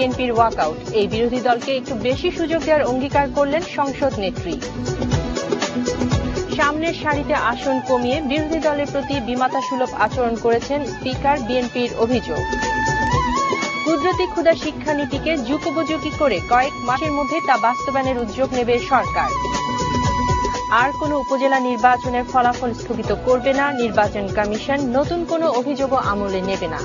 বিএনপির ওয়াকআউট, এই বিরোধী দলকে একটু বেশি সুযোগ দেওয়ার অঙ্গীকার করলেন সংসদ নেত্রী। সামনের সারিতে আসন কমিয়ে বিরোধী দলের প্রতি বিমাতাসুলভ আচরণ করেছেন স্পিকার, বিএনপির অভিযোগ। কুদরতি ক্ষুধা শিক্ষানীতিকে যুগোপযোগী করে কয়েক মাসের মধ্যে তা বাস্তবায়নের উদ্যোগ নেবে সরকার। আর কোন উপজেলা নির্বাচনের ফলাফল স্থগিত করবে না নির্বাচন কমিশন, নতুন কোন অভিযোগও আমলে নেবে না।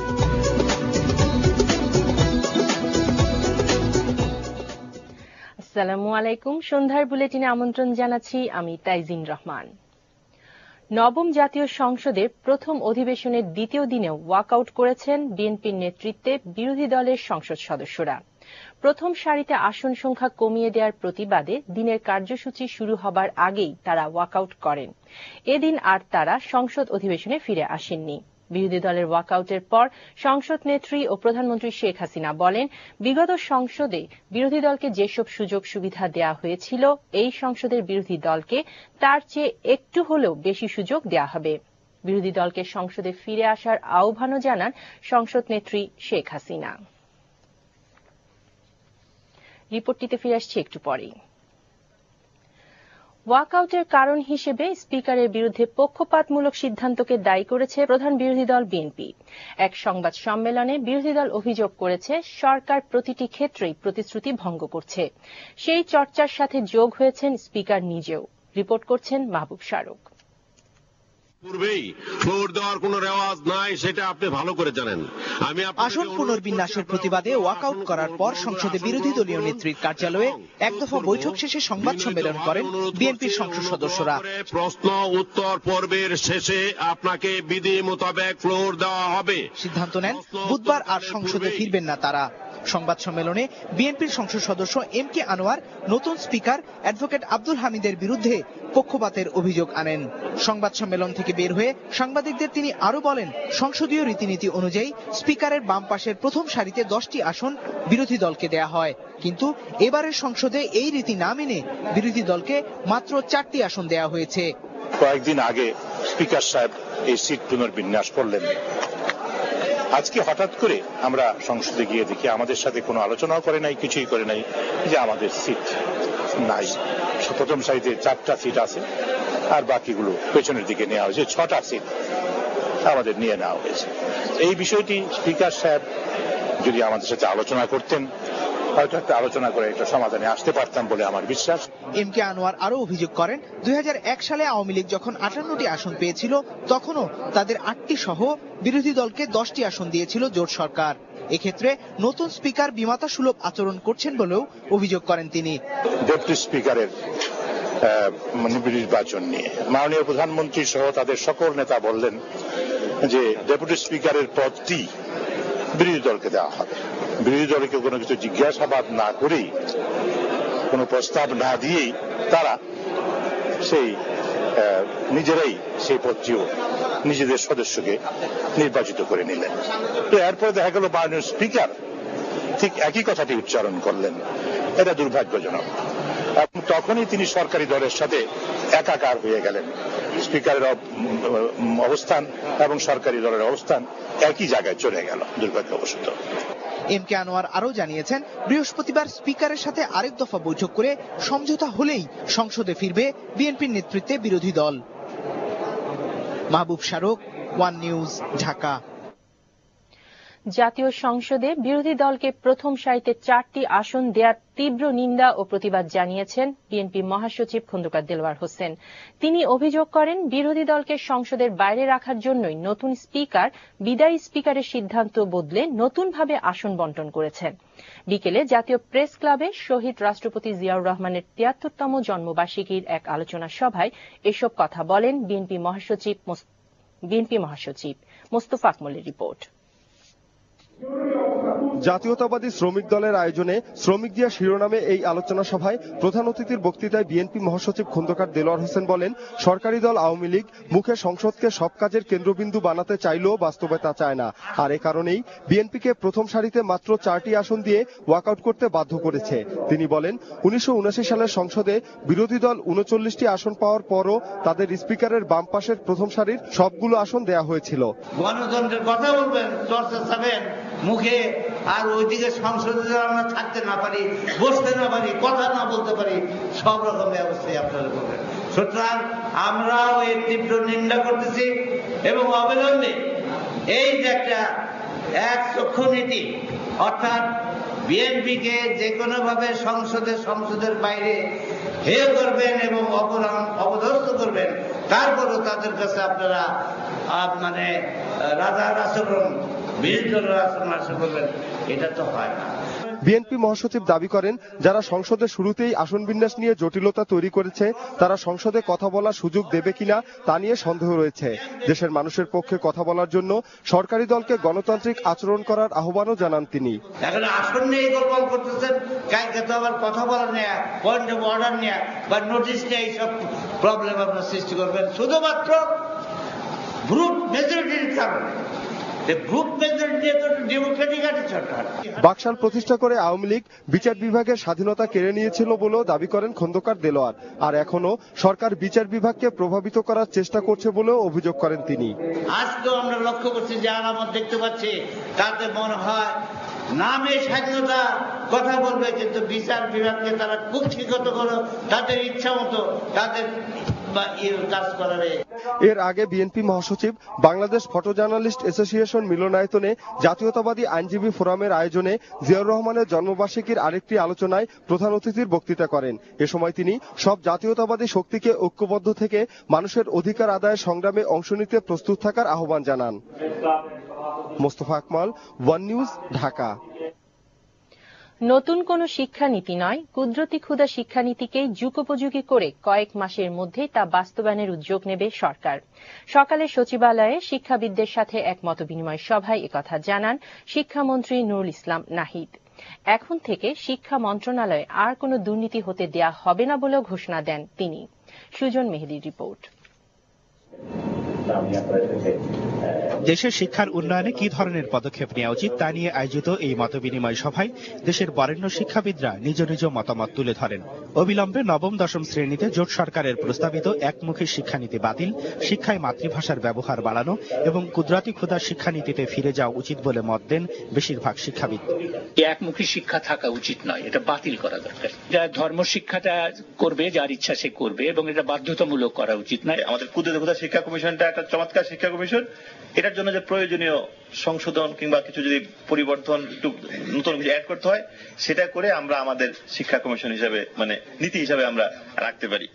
আসসালামু আলাইকুম, সন্ধ্যার বুলেটিনে আমন্ত্রণ জানাচ্ছি আমি তাইজিন রহমান। নবম জাতীয় সংসদের প্রথম অধিবেশনের দ্বিতীয় দিনেও ওয়াকআউট করেছেন বিএনপির নেতৃত্বে বিরোধী দলের সংসদ সদস্যরা। প্রথম সারিতে আসন সংখ্যা কমিয়ে দেওয়ার প্রতিবাদে দিনের কার্যসূচি শুরু হবার আগেই তারা ওয়াকআউট করেন। এদিন আর তারা সংসদ অধিবেশনে ফিরে আসেননি। বিরোধী দলের ওয়াকআউটের পর সংসদ নেত্রী ও প্রধানমন্ত্রী শেখ হাসিনা বলেন, বিগত সংসদে বিরোধী দলকে যেসব সুযোগ সুবিধা দেওয়া হয়েছিল, এই সংসদের বিরোধী দলকে তার চেয়ে একটু হলেও বেশি সুযোগ দেওয়া হবে। বিরোধী দলকে সংসদে ফিরে আসার আহ্বানও জানান সংসদ নেত্রী শেখ হাসিনা। রিপোর্টটিতে ফিরে আসছি একটু পরেই। ওয়াকআউটের কারণ হিসেবে স্পিকারের বিরুদ্ধে পক্ষপাতমূলক সিদ্ধান্তকে দায়ী করেছে প্রধান বিরোধী দল বিএনপি। এক সংবাদ সম্মেলনে বিরোধী দল অভিযোগ করেছে, সরকার প্রতিটি ক্ষেত্রেই প্রতিশ্রুতি ভঙ্গ করছে। সেই চর্চার সাথে যোগ হয়েছেন স্পিকার নিজেও। রিপোর্ট করছেন মাহবুব শারুক। পূর্বেই ফ্লোর দেওয়ার কোন রেওয়াজ নাই, সেটা আপনি ভালো করে জানেন। আসন পুনর্বিন্যাসের প্রতিবাদে ওয়াকআউট করার পর সংসদে বিরোধী দলীয় নেত্রীর কার্যালয়ে এক দফা বৈঠক শেষে সংবাদ সম্মেলন করেন বিএনপির সংসদ সদস্যরা। প্রশ্ন উত্তর পর্বের শেষে আপনাকে বিধি মোতাবেক ফ্লোর দেওয়া হবে সিদ্ধান্ত নেন বুধবার আর সংসদে ফিরবেন না তারা। সংবাদ সম্মেলনে বিএনপির সংসদ সদস্য এম কে আনোয়ার নতুন স্পিকার অ্যাডভোকেট আব্দুল হামিদের বিরুদ্ধে পক্ষপাতের অভিযোগ আনেন। সংবাদ সম্মেলন থেকে বের হয়ে সাংবাদিকদের তিনি আরো বলেন, সংসদীয় রীতিনীতি অনুযায়ী স্পিকারের বাম পাশের প্রথম সারিতে 10টি আসন বিরোধী দলকে দেয়া হয়, কিন্তু এবারের সংসদে এই রীতি না মেনে বিরোধী দলকে মাত্র 4টি আসন দেয়া হয়েছে। কয়েকদিন আগে স্পিকার সাহেব এই সিট পুনর্বিন্যাস করলেন। আজকে হঠাৎ করে আমরা সংসদে গিয়ে দেখি আমাদের সাথে কোনো আলোচনাও করে নাই, কিছুই করে নাই, যে আমাদের সিট নাই। প্রথম সারিতে 4টা সিট আছে আর বাকিগুলো পেছনের দিকে নেওয়া হয়েছে, 6টা সিট আমাদের নিয়ে নেওয়া হয়েছে। এই বিষয়টি স্পিকার সাহেব যদি আমাদের সাথে আলোচনা করতেন, হয়তো একটা আলোচনা করে একটা সমাধানে আসতে পারতাম বলে আমার বিশ্বাস। এম কে আনোয়ার আরো অভিযোগ করেন, 2001 সালে আওয়ামী লীগ যখন 58টি আসন পেয়েছিল, তখনও তাদের 8টি সহ বিরোধী দলকে 10টি আসন দিয়েছিল জোট সরকার। এক্ষেত্রে নতুন স্পিকার বিমাতা সুলভ আচরণ করছেন বলেও অভিযোগ করেন তিনি। ডেপুটি স্পিকারের নির্বাচন নিয়ে মাননীয় প্রধানমন্ত্রী সহ তাদের সকল নেতা বললেন যে ডেপুটি স্পিকারের পদটি বিরোধী দলকে দেওয়া হবে। বিরোধী দলকে কোনো কিছু জিজ্ঞাসাবাদ না করেই, কোনো প্রস্তাব না দিয়েই তারা নিজেরাই সেই পদটিও নিজেদের সদস্যকে নির্বাচিত করে নিলেন। তো এরপরে দেখা গেল মাননীয় স্পিকার ঠিক একই কথাটি উচ্চারণ করলেন। এটা দুর্ভাগ্যজনক। এবং তখনই তিনি সরকারি দলের সাথে একাকার হয়ে গেলেন। স্পিকারের অবস্থান এবং সরকারি দলের অবস্থান একই জায়গায় চলে গেল দুর্ভাগ্যবশত। এম কে আনোয়ার আরো জানিয়েছেন, বৃহস্পতিবার স্পিকারের সাথে আরেক দফা বৈঠক করে সমঝোতা হলেই সংসদে ফিরবে বিএনপির নেতৃত্বে বিরোধী দল। মাহবুব শারুক, ওয়ান নিউজ, ঢাকা। জাতীয় সংসদে বিরোধী দলকে প্রথম সারিতে 4টি আসন দেওয়ার তীব্র নিন্দা ও প্রতিবাদ জানিয়েছেন বিএনপি মহাসচিব খন্দকার দেলোয়ার হোসেন। তিনি অভিযোগ করেন, বিরোধী দলকে সংসদের বাইরে রাখার জন্যই নতুন স্পিকার বিদায়ী স্পিকারের সিদ্ধান্ত বদলে নতুনভাবে আসন বণ্টন করেছেন। বিকেলে জাতীয় প্রেস ক্লাবে শহীদ রাষ্ট্রপতি জিয়াউর রহমানের 73তম জন্মবার্ষিকীর এক আলোচনা সভায় এসব কথা বলেন বিএনপি মহাসচিব। মোস্তফা আকমলের রিপোর্ট। জাতীয়তাবাদী শ্রমিক দলের আয়োজনে শ্রমিক দিয়া শিরোনামে এই আলোচনা সভায় প্রধান অতিথির বক্তৃতায় বিএনপি মহাসচিব খন্দকার দেলোয়ার হোসেন বলেন, সরকারি দল আওয়ামী লীগ মুখে সংসদকে সব কাজের কেন্দ্রবিন্দু বানাতে চাইলেও বাস্তবে তা চায় না। আর এ কারণেই বিএনপিকে প্রথম সারিতে মাত্র 4টি আসন দিয়ে ওয়াকআউট করতে বাধ্য করেছে। তিনি বলেন, 1979 সালের সংসদে বিরোধী দল 39টি আসন পাওয়ার পরও তাদের স্পিকারের বাম পাশের প্রথম সারির সবগুলো আসন দেয়া হয়েছিল। গণতন্ত্রের কথা বলবেন, চর্চা চাবেন, মুখে আর ওইদিকে সংসদে আমরা থাকতে না পারি, বসতে না পারি, কথা না বলতে পারি, সব রকম ব্যবস্থাই আপনারা করবেন। সুতরাং আমরাও এর তীব্র নিন্দা করতেছি এবং অবিলম্বে এই যে একটা এক চক্ষু নীতি, অর্থাৎ বিএনপিকে যে কোনো ভাবে সংসদের বাইরে হেয় করবেন এবং অপদস্থ করবেন, তারপরও তাদের কাছে আপনারা মানে রাজার আচরণ, বিরুদ্ধ আচরণ করবেন, এটা তো হয় না। বিএনপি মহাসচিব দাবি করেন, যারা সংসদে শুরুতেই আসন বিন্যাস নিয়ে জটিলতা তৈরি করেছে তারা সংসদে কথা বলার সুযোগ দেবে কিনা তা নিয়ে সন্দেহ রয়েছে। দেশের মানুষের পক্ষে কথা বলার জন্য সরকারি দলকে গণতান্ত্রিক আচরণ করার আহ্বানও জানান তিনি। এখন আসন নিয়ে গোলমাল করতেছেন, কালকে তো আবার কথা বলা নেয়া, পয়েন্ট অফ অর্ডার নেয়া বা নোটিশ নেয়া, এইসব প্রবলেম আপনার সৃষ্টি করবেন শুধুমাত্র গ্রুপ মেজরিটির কারণে। বাকশাল প্রতিষ্ঠা করে আওয়ামী লীগ বিচার বিভাগের স্বাধীনতা কেড়ে নিয়েছিল বলেও দাবি করেন খন্দকার দেলোয়ার। আর এখনো সরকার বিচার বিভাগকে প্রভাবিত করার চেষ্টা করছে বলেও অভিযোগ করেন তিনি। আজকেও আমরা লক্ষ্য করছি যে আলামত দেখতে পাচ্ছি, তাতে মনে হয় নামে স্বাধীনতা কথা বলবে, কিন্তু বিচার বিভাগকে তারা কুক্ষিগত করে তাদের ইচ্ছা মতো তাদের কাজ করাবে। এর আগে বিএনপি মহাসচিব বাংলাদেশ ফটো জার্নালিস্ট অ্যাসোসিয়েশন মিলনায়তনে জাতীয়তাবাদী আইনজীবী ফোরামের আয়োজনে জিয়াউর রহমানের জন্মবার্ষিকীর আরেকটি আলোচনায় প্রধান অতিথির বক্তৃতা করেন। এ সময় তিনি সব জাতীয়তাবাদী শক্তিকে ঐক্যবদ্ধ থেকে মানুষের অধিকার আদায়ের সংগ্রামে অংশ নিতে প্রস্তুত থাকার আহ্বান জানান। Mostafa Akmal, one news, Dhaka. নতুন কোন শিক্ষানীতি নয়, কুদরতি ক্ষুধা শিক্ষানীতিকেই যুগোপযোগী করে কয়েক মাসের মধ্যেই তা বাস্তবায়নের উদ্যোগ নেবে সরকার। সকালে সচিবালয়ে শিক্ষাবিদদের সাথে এক মতবিনিময় সভায় একথা জানান শিক্ষামন্ত্রী নুরুল ইসলাম নাহিদ। এখন থেকে শিক্ষা মন্ত্রণালয়ে আর কোনো দুর্নীতি হতে দেয়া হবে না বলেও ঘোষণা দেন তিনি। সুজন মেহেদির রিপোর্ট। দেশের শিক্ষার উন্নয়নে কি ধরনের পদক্ষেপ নেওয়া উচিত তা নিয়ে আয়োজিত এই মতবিনিময় সভায় দেশের বরেণ্য শিক্ষাবিদরা নিজ নিজ মতামত তুলে ধরেন। অবিলম্বে নবম দশম শ্রেণীতে জোট সরকারের প্রস্তাবিত একমুখী শিক্ষানীতি বাতিল, শিক্ষায় মাতৃভাষার ব্যবহার বাড়ানো এবং কুদরতি ক্ষুধা শিক্ষানীতিতে ফিরে যাওয়া উচিত বলে মত দেন বেশিরভাগ শিক্ষাবিদ। একমুখী শিক্ষা থাকা উচিত নয়, এটা বাতিল করা দরকার। যা ধর্ম শিক্ষাটা করবে, যার ইচ্ছা সে করবে, এবং এটা বাধ্যতামূলক করা উচিত নয়। আমাদের কুদরতি ক্ষুধা শিক্ষা কমিশনটা একটা চমৎকার শিক্ষা কমিশন। এটার জন্য যে প্রয়োজনীয় সংশোধন কিংবা কিছু যদি পরিবর্তন, একটু নতুন কিছু অ্যাড করতে হয়, সেটা করে আমরা আমাদের শিক্ষা কমিশন হিসেবে মানে নীতি হিসাবে আমরা রাখতে পারি।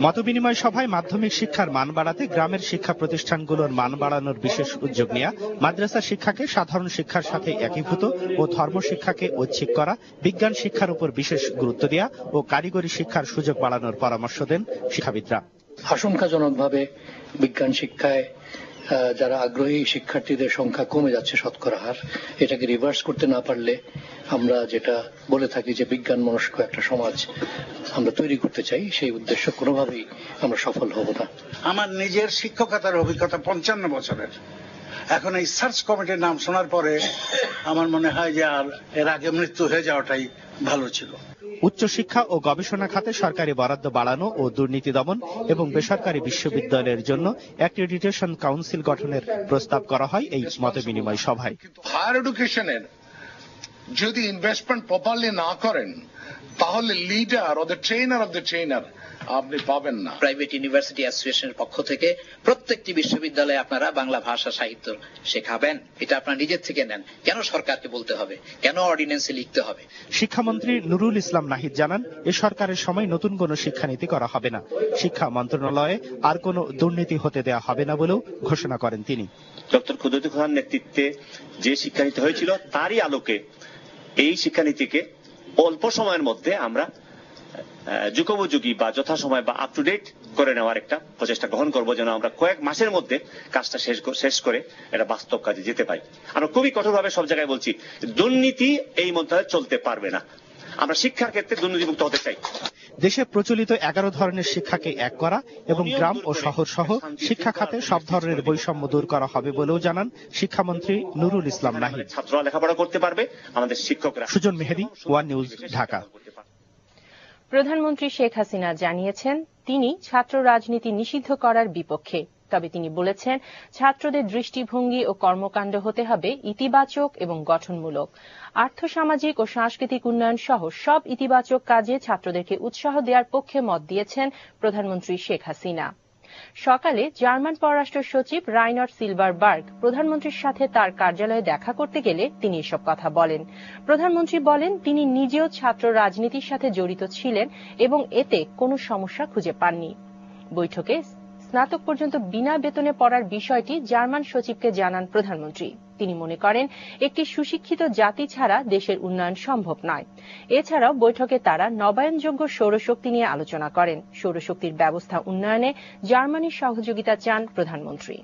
মতবিনিময় সভায় মাধ্যমিক শিক্ষার মান বাড়াতে গ্রামের শিক্ষা প্রতিষ্ঠানগুলোর মান বাড়ানোর বিশেষ উদ্যোগ নেওয়া, মাদ্রাসা শিক্ষাকে সাধারণ শিক্ষার সাথে একীভূত ও ধর্ম শিক্ষাকে ঐচ্ছিক করা, বিজ্ঞান শিক্ষার উপর বিশেষ গুরুত্ব দেওয়া ও কারিগরি শিক্ষার সুযোগ বাড়ানোর পরামর্শ দেন শিক্ষাবিদরা। আশঙ্কাজনকভাবে বিজ্ঞান শিক্ষায় যারা আগ্রহী শিক্ষার্থীদের সংখ্যা কমে যাচ্ছে, শতকরা হার। এটাকে রিভার্স করতে না পারলে আমরা যেটা বলে থাকি যে বিজ্ঞান মনস্ক একটা সমাজ আমরা তৈরি করতে চাই, সেই উদ্দেশ্য কোনোভাবেই আমরা সফল হব না। আমার নিজের শিক্ষকতার অভিজ্ঞতা 55 বছরের। এখন এই সার্চ কমিটির নাম শোনার পরে আমার মনে হয় যে আর এর আগে মৃত্যু হয়ে যাওয়াটাই ভালো ছিল। উচ্চশিক্ষা ও গবেষণা খাতে সরকারি বরাদ্দ বাড়ানো ও দুর্নীতি দমন এবং বেসরকারি বিশ্ববিদ্যালয়ের জন্য অ্যাক্রেডিটেশন কাউন্সিল গঠনের প্রস্তাব করা হয় এই মতবিনিময় সভায়। হায়ার এডুকেশনের যদি ইনভেস্টমেন্ট প্রপারলি না করেন, তাহলে লিডার অফ দ্য ট্রেনার আপনি পাবেন না। প্রাইভেট ইউনিভার্সিটি অ্যাসোসিয়েশনের পক্ষ থেকে প্রত্যেকটি বিশ্ববিদ্যালয়ে আপনারা বাংলা ভাষা সাহিত্য শেখাবেন। এটা আপনারা নিজের থেকে নেন, কেন সরকারকে বলতে হবে, কেন অর্ডিন্যান্সে লিখতে হবে? শিক্ষামন্ত্রী নুরুল ইসলাম নাহিদ জানান, এ সরকারের সময় নতুন কোনো শিক্ষানীতি করা হবে না। শিক্ষা মন্ত্রণালয়ে আর কোনো দুর্নীতি হতে দেওয়া হবে না বলেও ঘোষণা করেন তিনি। ডক্টর কুদরতি খানের নেতৃত্বে যে শিক্ষানীতি হয়েছিল তারই আলোকে এই শিক্ষানীতিকে অল্প সময়ের মধ্যে আমরা যুগোপযোগী বা যথাসময় বা আপ টু ডেট করে নেওয়ার একটা প্রচেষ্টা গ্রহণ করবো, যেন আমরা কয়েক মাসের মধ্যে কাজটা শেষ করে এটা বাস্তব কাজে যেতে পারি। আমরা খুবই কঠোরভাবে সব জায়গায় বলছি, দুর্নীতি এই মন্ত্রণালয়ে চলতে পারবে না। আমরা শিক্ষার ক্ষেত্রে দুর্নীতিমুক্ত হতে চাই। দেশে প্রচলিত 11 ধরনের শিক্ষাকে এক করা এবং গ্রাম ও শহর সহ শিক্ষা খাতে সব ধরনের বৈষম্য দূর করা হবে বলেও জানান শিক্ষামন্ত্রী নুরুল ইসলাম নাহিদ। ছাত্ররা লেখাপড়া করতে পারবে, আমাদের শিক্ষকরা। সুজন মেহেদি, ওয়ান নিউজ, ঢাকা। প্রধানমন্ত্রী শেখ হাসিনা জানিয়েছেন তিনি ছাত্র রাজনীতি নিষিদ্ধ করার বিপক্ষে, তবে তিনি বলেছেন ছাত্রদের দৃষ্টিভঙ্গি ও কর্মকাণ্ড হতে হবে ইতিবাচক এবং গঠনমূলক। আর্থসামাজিক ও সাংস্কৃতিক উন্নয়ন সহ সব ইতিবাচক কাজে ছাত্রদেরকে উৎসাহ দেওয়ার পক্ষে মত দিয়েছেন প্রধানমন্ত্রী শেখ হাসিনা। সকালে জার্মান পররাষ্ট্র সচিব রাইনার্ড সিলভারবার্গ প্রধানমন্ত্রীর সাথে তার কার্যালয়ে দেখা করতে গেলে তিনি এসব কথা বলেন। প্রধানমন্ত্রী বলেন তিনি নিজেও ছাত্র রাজনীতির সাথে জড়িত ছিলেন এবং এতে কোনো সমস্যা খুঁজে পাননি। বৈঠকে স্নাতক পর্যন্ত বিনা বেতনে পড়ার বিষয়টি জার্মান সচিবকে জানান প্রধানমন্ত্রী। তিনি মনে করেন একটি সুশিক্ষিত জাতি ছাড়া দেশের উন্নয়ন সম্ভব নয়। এছাড়াও বৈঠকে তারা নবায়নযোগ্য সৌরশক্তি নিয়ে আলোচনা করেন। সৌরশক্তির ব্যবস্থা উন্নয়নে জার্মানির সহযোগিতা চান প্রধানমন্ত্রী।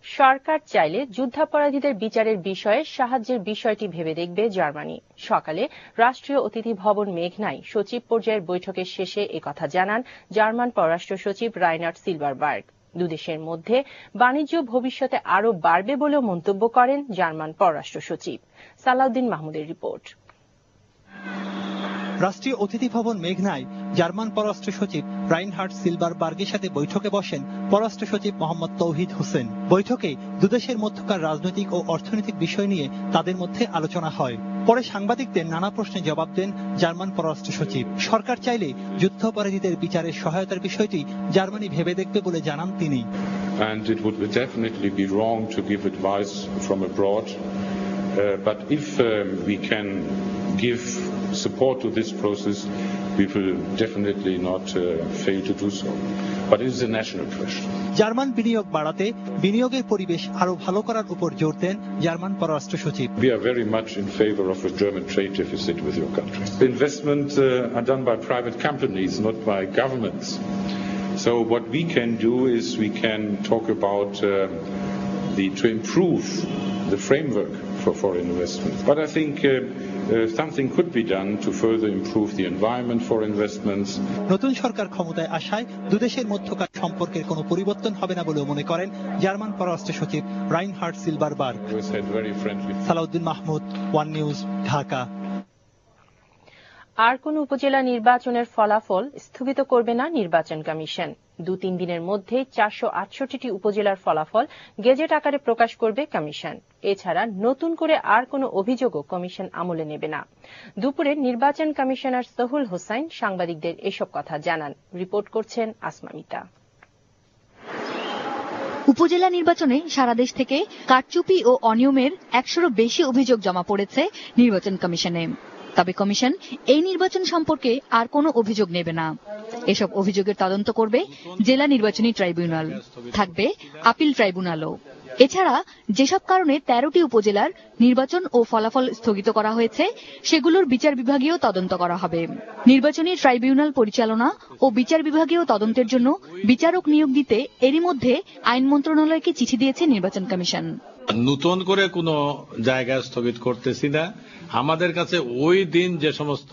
সরকার চাইলে যুদ্ধাপরাধীদের বিচারের বিষয়ে সাহায্যের বিষয়টি ভেবে দেখবে জার্মানি। সকালে রাষ্ট্রীয় অতিথি ভবন মেঘনায় সচিব পর্যায়ের বৈঠকের শেষে একথা জানান জার্মান পররাষ্ট্র সচিব রাইনার্ড সিলভারবার্গ। দুদেশের মধ্যে বাণিজ্য ভবিষ্যতে আরও বাড়বে বলেও মন্তব্য করেন জার্মান পররাষ্ট্র সচিব। সালাউদ্দিন মাহমুদের রিপোর্ট। রাষ্ট্রীয় অতিথি ভবন মেঘনায় জার্মান পররাষ্ট্র সচিব রাইনহার্ড সিলভারবার্গের সাথে বৈঠকে বসেন পররাষ্ট্র সচিব মোহাম্মদ তৌহিদ হোসেন। বৈঠকে দুদেশের মধ্যকার রাজনৈতিক ও অর্থনৈতিক বিষয় নিয়ে তাদের মধ্যে আলোচনা হয়। পরে সাংবাদিকদের নানা প্রশ্নে জবাব দেন জার্মান পররাষ্ট্র সচিব। সরকার চাইলে যুদ্ধাপরাধীদের বিচারের সহায়তার বিষয়টি জার্মানি ভেবে দেখবে বলে জানান তিনি। And it would definitely be wrong to give advice from abroad, but if we can give support to this process, we will definitely not fail to do so. But it is a national question. German বিনিয়োগ বাড়াতে বিনিয়োগের পরিবেশ আরো ভালো করার উপর জোর দেন German পররাষ্ট্র সচিব। We are very much in favor of a German trade deficit with your country. The investments are done by private companies, not by governments. So what we can do is we can talk about to improve the framework for foreign investment. But I think something could be done to further improve the environment for investments. নতুন সরকার ক্ষমতায় আসায় দুদেশের মধ্যকার সম্পর্কের কোনো পরিবর্তন হবে না বলে মনে করেন জার্মান পররাষ্ট্র সচিব Reinhard Silberberg. Salahuddin Mahmud, one news, Dhaka. আর কোন উপজেলা নির্বাচনের ফলাফল স্থগিত করবে না নির্বাচন কমিশন। 2-3 দিনের মধ্যে 468টি উপজেলার ফলাফল গেজেট আকারে প্রকাশ করবে কমিশন। এছাড়া নতুন করে আর কোনো অভিযোগও কমিশন আমলে নেবে না। দুপুরে নির্বাচন কমিশনার সহুল হোসাইন সাংবাদিকদের এসব কথা জানান। রিপোর্ট করছেন আসমামিতা। উপজেলা নির্বাচনে সারা দেশ থেকে কারচুপি ও অনিয়মের 100-এরও বেশি অভিযোগ জমা পড়েছে নির্বাচন কমিশনে। তবে কমিশন এই নির্বাচন সম্পর্কে আর কোনো অভিযোগ নেবে না। এসব অভিযোগের তদন্ত করবে জেলা নির্বাচনী ট্রাইব্যুনাল, থাকবে আপিল ট্রাইব্যুনালও। এছাড়া যেসব কারণে 13টি উপজেলার নির্বাচন ও ফলাফল স্থগিত করা হয়েছে সেগুলোর বিচার বিভাগীয় তদন্ত করা হবে। নির্বাচনী ট্রাইব্যুনাল পরিচালনা ও বিচার বিভাগীয় তদন্তের জন্য বিচারক নিয়োগ দিতে এরই মধ্যে আইন মন্ত্রণালয়কে চিঠি দিয়েছে নির্বাচন কমিশন। নতুন করে কোনো জায়গায় স্থগিত করতেছি না। আমাদের কাছে ওই দিন যে সমস্ত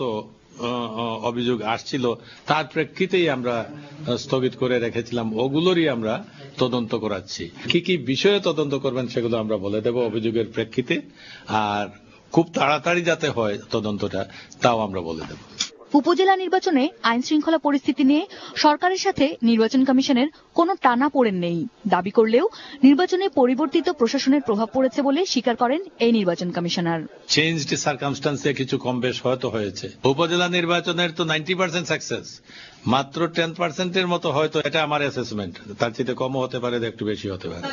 অভিযোগ আসছিল তার প্রেক্ষিতেই আমরা স্থগিত করে রেখেছিলাম, ওগুলোরই আমরা তদন্ত করাচ্ছি। কি কি বিষয়ে তদন্ত করবেন সেগুলো আমরা বলে দেব অভিযোগের প্রেক্ষিতে, আর খুব তাড়াতাড়ি যাতে হয় তদন্তটা তাও আমরা বলে দেব। উপজেলা নির্বাচনে আইন শৃঙ্খলা পরিস্থিতি নিয়ে সরকারের সাথে নির্বাচন কমিশনের কোনো টানাপোড়েন নেই দাবি করলেও নির্বাচনে পরিবর্তিত প্রশাসনের প্রভাব পড়েছে বলে স্বীকার করেন এই নির্বাচন কমিশনার। চেঞ্জড সার্কামস্টান্সে কিছু কম বেশ হয়তো হয়েছে। উপজেলা নির্বাচনের তো 90% সাকসেস, মাত্র 10%-এর মতো হয়তো, এটা আমার অ্যাসেসমেন্ট। তার চেয়ে কমও হতে পারে, একটু বেশি হতে পারে,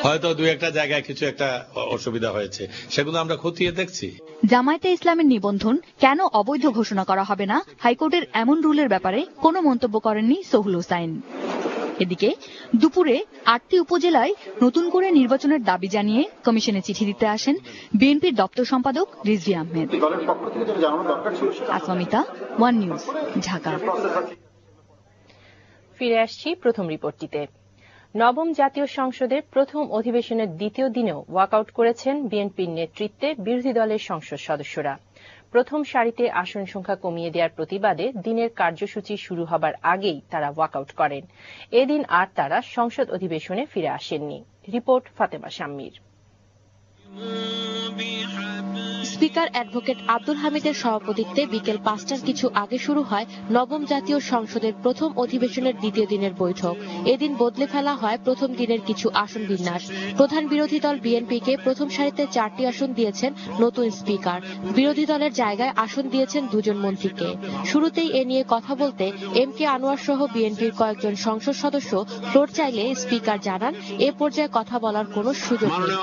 হয়তো 2-একটা জায়গায় কিছু একটা অসুবিধা হয়েছে, সেগুলো আমরা খতিয়ে দেখছি। জামায়াতে ইসলামের নিবন্ধন কেন অবৈধ ঘোষণা করা হবে না হাইকোর্টের এমন রুলের ব্যাপারে কোনো মন্তব্য করেননি সহুল হোসাইন। এদিকে দুপুরে 8টি উপজেলায় নতুন করে নির্বাচনের দাবি জানিয়ে কমিশনে চিঠি দিতে আসেন বিএনপির দপ্তর সম্পাদক রিজভী আহমেদ। Asmamita, one news, Dhaka. ফিরে আসছি প্রথম রিপোর্টটিতে। নবম জাতীয় সংসদের প্রথম অধিবেশনের দ্বিতীয় দিনেও ওয়াকআউট করেছেন বিএনপির নেতৃত্বে বিরোধী দলের সংসদ সদস্যরা। প্রথম সারিতে আসন সংখ্যা কমিয়ে দেওয়ার প্রতিবাদে দিনের কার্যসূচি শুরু হবার আগেই তারা ওয়াকআউট করেন। এদিন আর তারা সংসদ অধিবেশনে ফিরে আসেননি। রিপোর্ট ফাতেমা শাম্মীর। স্পিকার অ্যাডভোকেট আব্দুল হামিদের সভাপতিত্বে বিকেল 5টার কিছু আগে শুরু হয় নবম জাতীয় সংসদের প্রথম অধিবেশনের দ্বিতীয় দিনের বৈঠক। এদিন বদলে ফেলা হয় প্রথম দিনের কিছু আসন বিন্যাস। প্রধান বিরোধী দল বিএনপিকে প্রথম সারিতে 4টি আসন দিয়েছেন নতুন স্পিকার। বিরোধী দলের জায়গায় আসন দিয়েছেন 2 জন মন্ত্রীকে। শুরুতেই এ নিয়ে কথা বলতে এম কে আনোয়ার সহ বিএনপির কয়েকজন সংসদ সদস্য ফ্লোর চাইলে স্পিকার জানান এ পর্যায়ে কথা বলার কোনো সুযোগ নেই।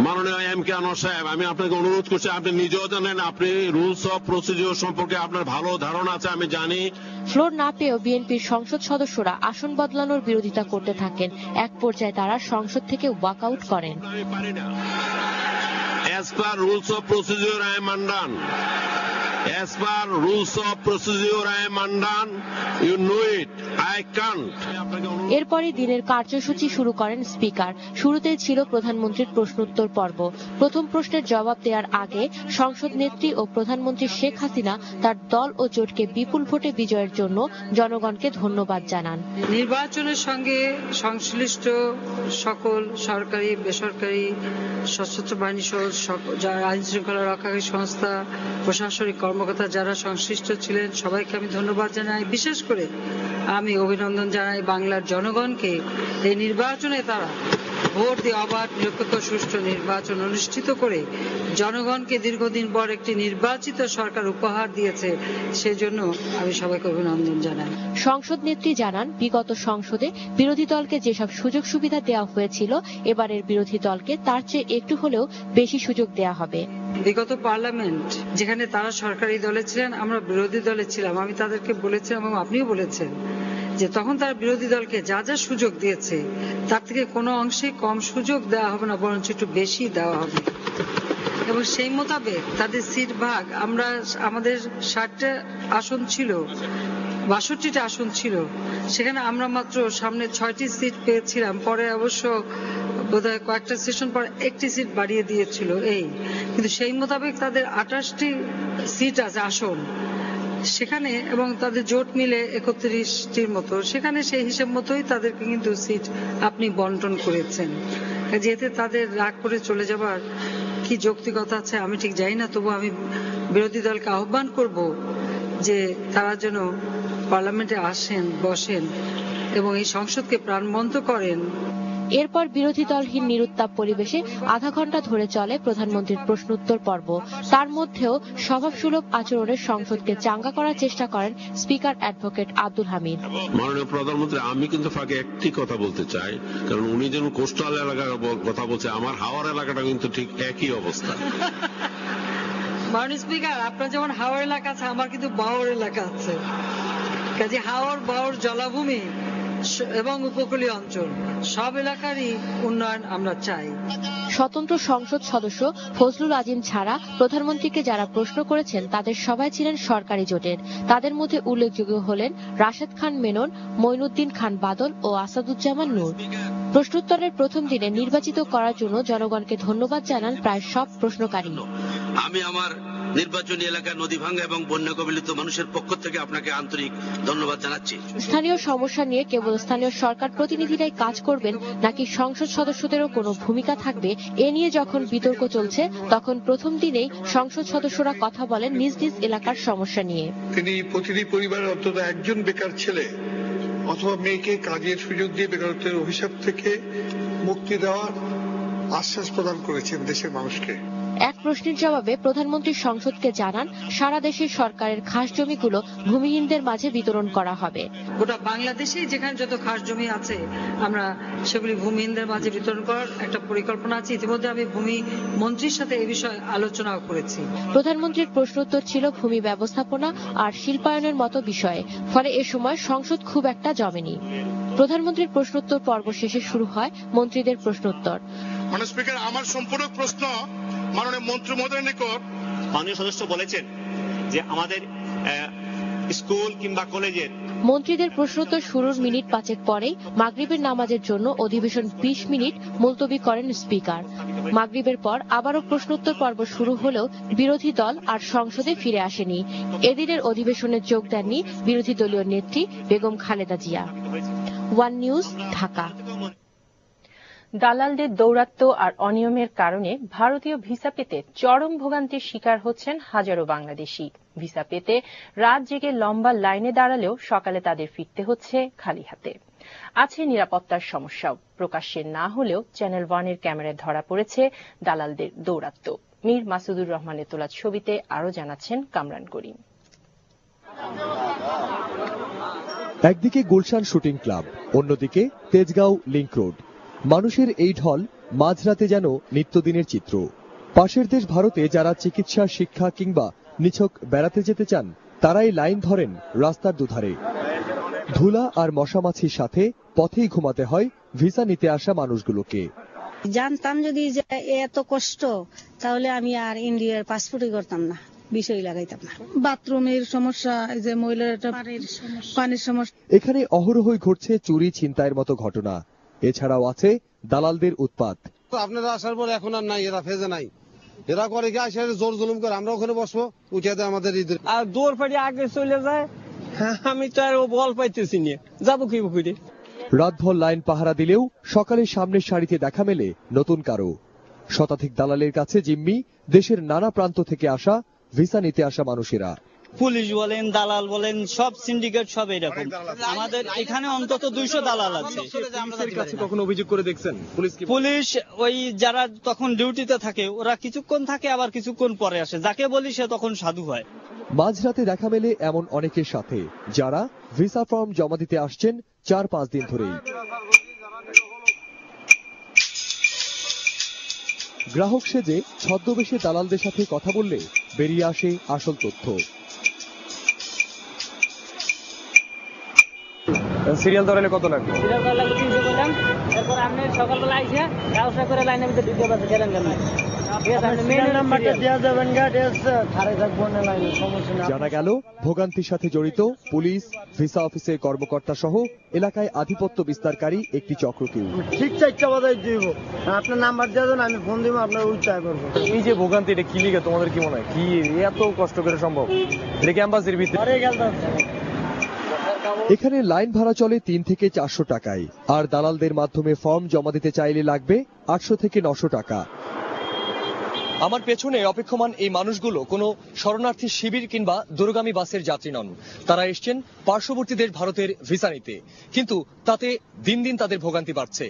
মাননীয় এম কে আনোয়ার সাহেব, আমি আপনাকে অনুরোধ করছি, আপনি নিজেও জানেন, আপনি রুলস অফ প্রসিডিওর সম্পর্কে আপনার ভালো ধারণা আছে, আমি জানি। ফ্লোর না পেয়েও বিএনপির সংসদ সদস্যরা আসন বদলানোর বিরোধিতা করতে থাকেন। এক পর্যায়ে তারা সংসদ থেকে ওয়াকআউট করেন। As per rules of procedure, I am undone. As per rules of procedure, I am undone. You know it. I can't. এরপরই দিনের কার্যসূচি শুরু করেন স্পিকার। শুরুতেই ছিল প্রধানমন্ত্রীর প্রশ্নোত্তর পর্ব। প্রথম প্রশ্নের জবাব দেওয়ার আগে সংসদ নেত্রী ও প্রধানমন্ত্রী শেখ হাসিনা তার দল ও জোটকে বিপুল ভোটে বিজয়ের জন্য জনগণকে ধন্যবাদ জানান। নির্বাচনের সঙ্গে সংশ্লিষ্ট সকল সরকারি, বেসরকারি, সশস্ত্র বাহিনী সহ যারা আইন শৃঙ্খলা রক্ষাকারী সংস্থা, প্রশাসনিক কর্মকর্তা যারা সংশ্লিষ্ট ছিলেন সবাইকে আমি ধন্যবাদ জানাই। বিশেষ করে আমি অভিনন্দন জানাই বাংলার জনগণকে। এই নির্বাচনে তারা ভোট দিয়ে অবাধ, নিরপেক্ষ, সুষ্ঠু নির্বাচন অনুষ্ঠিত করে জনগণকে দীর্ঘদিন পর একটি নির্বাচিত সরকার উপহার দিয়েছে, সেজন্য আমি সবাইকে অভিনন্দন জানাই। সংসদ নেত্রী জানান বিগত সংসদে বিরোধী দলকে যেসব সুযোগ সুবিধা দেওয়া হয়েছিল এবারের বিরোধী দলকে তার চেয়ে একটু হলেও বেশি সুযোগ দেওয়া হবে। বিগত পার্লামেন্ট যেখানে তারা সরকারি দলে ছিলেন, আমরা বিরোধী দলে ছিলাম, আমি তাদেরকে বলেছিলাম এবং আপনিও বলেছেন যে তখন তারা বিরোধী দলকে যা যা সুযোগ দিয়েছে তার থেকে কোনো অংশে কম সুযোগ দেওয়া হবে না, বরঞ্চ একটু বেশি দেওয়া হবে। এবং সেই মোতাবেক তাদের সিট ভাগ, আমাদের 60টা আসন ছিল, 62টা আসন ছিল, সেখানে আমরা মাত্র সামনে 6টি সিট পেয়েছিলাম। পরে অবশ্য বোধহয় কয়েকটা সেশন পর একটি সিট বাড়িয়ে দিয়েছিল এই, কিন্তু সেই মোতাবেক তাদের 28টি সিট আছে আসন সেখানে, এবং তাদের জোট মিলে 31টির মতো, সেখানে সেই হিসেব মতোই তাদেরকে কিন্তু সিট আপনি বন্টন করেছেন। যেহেতু তাদের রাগ করে চলে যাবার কি যৌক্তিকতা আছে আমি ঠিক জানি না, তবু আমি বিরোধী দলকে আহ্বান করব যে তারা যেন পার্লামেন্টে আসেন, বসেন এবং এই সংসদকে প্রাণবন্ত করেন। এরপর বিরোধী দলহীন নিরুত্তাপ পরিবেশে আধা ঘন্টা ধরে চলে প্রধানমন্ত্রীর প্রশ্নোত্তর পর্ব। তার মধ্যেও স্বভাবসুলভ আচরণের সংসদকে চাঙ্গা করার চেষ্টা করেন স্পিকার অ্যাডভোকেট আব্দুল হামিদ। মাননীয় প্রধানমন্ত্রী, আমি কিন্তু ফাঁকে একটি কথা বলতে চাই, কারণ উনি যেমন কোস্টাল এলাকার কথা বলছে, আমার হাওড় এলাকাটা কিন্তু ঠিক একই অবস্থা। মাননীয় স্পিকার, আপনার যেমন হাওড় এলাকা আছে, আমার কিন্তু বাওড় এলাকা আছে। কাজে হাওড়, বাওড় জলাভূমি এবং উপকূলীয় অঞ্চল সব এলাকারই উন্নয়ন আমরা চাই। স্বতন্ত্র সংসদ সদস্য ফজলুল আজিম ছাড়া প্রধানমন্ত্রীকে যারা প্রশ্ন করেছেন তাদের সবাই ছিলেন সরকারি জোটের। তাদের মধ্যে উল্লেখযোগ্য হলেন রাশেদ খান মেনন, মঈনুদ্দিন খান বাদল ও আসাদুজ্জামান নূর। প্রশ্নোত্তরের প্রথম দিনে নির্বাচিত করার জন্য জনগণকে ধন্যবাদ জানান প্রায় সব প্রশ্নকারী। আমি আমার নির্বাচনী এলাকার নদী ভাঙ্গা এবং বন্যা কবলিত মানুষের পক্ষ থেকে আপনাকে আন্তরিক ধন্যবাদ জানাচ্ছি। স্থানীয় সমস্যা নিয়ে কেবল স্থানীয় সরকার প্রতিনিধিরাই কাজ করবেন নাকি সংসদ সদস্যদেরও কোনো ভূমিকা থাকবে, এ নিয়ে যখন বিতর্ক চলছে তখন প্রথম দিনেই সংসদ সদস্যরা কথা বলেন নিজ নিজ এলাকার সমস্যা নিয়ে। তিনি প্রতিটি পরিবারের অন্তত একজন বেকার ছেলে অথবা মেয়েকে কাজের সুযোগ দিয়ে বেকারত্বের অভিশাপ থেকে মুক্তি দেওয়ার আশ্বাস প্রদান করেছেন দেশের মানুষকে। এক প্রশ্নের জবাবে প্রধানমন্ত্রী সংসদকে জানান সারা দেশের সরকারের খাস জমিগুলো ভূমিহীনদের মাঝে বিতরণ করা হবে। গোটা বাংলাদেশে যেখানে যত খাস জমি আছে আমরা সেগুলি ভূমিহীনদের মাঝে বিতরণ করার একটা পরিকল্পনা আছে। ইতিমধ্যে আমি ভূমি মন্ত্রীর সাথে এ বিষয়ে আলোচনাও করেছি। প্রধানমন্ত্রীর প্রশ্নোত্তর ছিল ভূমি ব্যবস্থাপনা আর শিল্পায়নের মতো বিষয়ে, ফলে এ সময় সংসদ খুব একটা জমেনি। প্রধানমন্ত্রীর প্রশ্নোত্তর পর্ব শেষে শুরু হয় মন্ত্রীদের প্রশ্নোত্তর। মাননীয় স্পিকার, আমার সম্পূর্ণ প্রশ্ন মাননীয় মন্ত্রী মহোদয়ের নিকট। মাননীয় সদস্য বলেছেন যে আমাদের স্কুল কিংবা কলেজের মন্ত্রীদের প্রশ্নোত্তর শুরুর মিনিট 5 পরেই মাগরিবের নামাজের জন্য অধিবেশন 20 মিনিট মুলতবি করেন স্পিকার। মাগরিবের পর আবারও প্রশ্নোত্তর পর্ব শুরু হলেও বিরোধী দল আর সংসদে ফিরে আসেনি। এদিনের অধিবেশনে যোগ দেননি বিরোধী দলীয় নেত্রী বেগম খালেদা জিয়া। One news, Dhaka. দালালদের দৌরাত্ম্য আর অনিয়মের কারণে ভারতীয় ভিসা পেতে চরম ভোগান্তির শিকার হচ্ছেন হাজারো বাংলাদেশি। ভিসা পেতে রাত জেগে লম্বা লাইনে দাঁড়ালেও সকালে তাদের ফিরতে হচ্ছে খালি হাতে। আছে নিরাপত্তার সমস্যাও, প্রকাশ্যে না হলেও চ্যানেল 1-এর ক্যামেরায় ধরা পড়েছে দালালদের দৌরাত্ম্য। মীর মাসুদুর রহমানের তোলা ছবিতে আরও জানাচ্ছেন কামরান করিম। একদিকে গুলশান শুটিং ক্লাব, অন্যদিকে তেজগাঁও লিংক রোড। মানুষের এই ঢল মাঝরাতে যেন নিত্যদিনের চিত্র। পাশের দেশ ভারতে যারা চিকিৎসা, শিক্ষা কিংবা নিছক বেড়াতে যেতে চান, তারাই লাইন ধরেন রাস্তার দুধারে। ধুলা আর মশামাছির সাথে পথেই ঘুমাতে হয় ভিসা নিতে আসা মানুষগুলোকে। জানতাম যদি যে এত কষ্ট, তাহলে আমি আর ইন্ডিয়ার পাসপোর্টই করতাম না, বিষয় লাগাইতাম না। বাথরুমের সমস্যা, এই যে মহিলারা পানির সমস্যা। এখানে অহরহই ঘটছে চুরি, ছিনতাইয়ের মতো ঘটনা। এছাড়াও আছে দালালদের উৎপাত। আপনারা আসার পর এখন আর নাই, এরা ফেজে নাই, এরা করে কি আসে জোর জুলুম করে। আমরা ওখানে বসবো, উঠে দেয় আমাদের ঈদের আর দৌড় ফাড়ি আগে চলে যায়। আমি তো আর বল পাইতেছি না, যাবো কি করে। রাতভর লাইন পাহারা দিলেও সকালে সামনের সারিতে দেখা মেলে নতুন কারো। শতাধিক দালালের কাছে জিম্মি দেশের নানা প্রান্ত থেকে আসা ভিসা নিতে আসা মানুষেরা। পুলিশ বলেন, দালাল বলেন, সব সিন্ডিকেট, সব এরকম। আমাদের এখানে অন্তত 200 দালাল আছে। কখনো অভিযোগ করে দেখছেন? পুলিশ ওই যারা তখন ডিউটিতে থাকে, ওরা কিছুক্ষণ থাকে, আবার কিছুক্ষণ পরে আসে। যাকে বলি সে তখন সাধু হয়। মাঝরাতে দেখা মেলে এমন অনেকের সাথে যারা ভিসা ফর্ম জমা দিতে আসছেন 4-5 দিন ধরেই। গ্রাহক সেজে ছদ্মবেশে দালালদের সাথে কথা বললে বেরিয়ে আসে আসল তথ্য। সিরিয়াল ধরলে কত লাগবে? সিরিয়াল ধরলে 300 বললাম। এরপর আপনি সকালবেলা আইসা ব্যবসা করে লাইনের ভিতরে ঢুকে পারতে গেলেন কেন? জানা গেল ভোগান্তির সাথে জড়িত পুলিশ, ভিসা অফিসের কর্মকর্তা সহ এলাকায় আধিপত্য বিস্তারকারী একটি চক্রকেও। ঠিক 4টা বাজে দিব, আপনার নাম্বার দিয়ে দেন, আমি ফোন দিব, আপনার উচ্চায় করবো। এই যে ভোগান্তি, এটা কি লিগে তোমাদের কি মনে হয়? কি এত কষ্ট করে সম্ভব? এটা ক্যাম্পাসের ভিতরে। এখানে লাইন ভাড়া চলে 3 থেকে 400 টাকায়, আর দালালদের মাধ্যমে ফর্ম জমা দিতে চাইলে লাগবে 800 থেকে 900 টাকা। আমার পেছনে অপেক্ষমান এই মানুষগুলো কোনো শরণার্থী শিবির কিংবা দূরগামী বাসের যাত্রী নন। তারা এসছেন পার্শ্ববর্তী দেশ ভারতের ভিসা নিতে, কিন্তু তাতে দিন দিন তাদের ভোগান্তি বাড়ছে।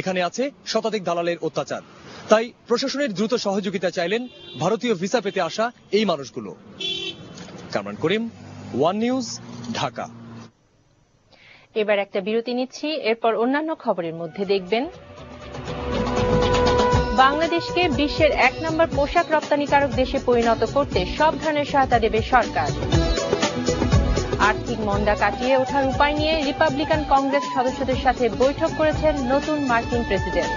এখানে আছে শতাধিক দালালের অত্যাচার। তাই প্রশাসনের দ্রুত সহযোগিতা চাইলেন ভারতীয় ভিসা পেতে আসা এই মানুষগুলো। কামরান করিম, 1 নিউজ, ঢাকা। এবার একটা বিরতি নিচ্ছি, এরপর অন্যান্য খবরের মধ্যে দেখবেন বাংলাদেশকে বিশ্বের 1 নম্বর পোশাক রপ্তানিকারক দেশে পরিণত করতে সব ধরনের সহায়তা দেবে সরকার। আর্থিক মন্দা কাটিয়ে ওঠার উপায় নিয়ে রিপাবলিকান কংগ্রেস সদস্যদের সাথে বৈঠক করেছেন নতুন মার্কিন প্রেসিডেন্ট।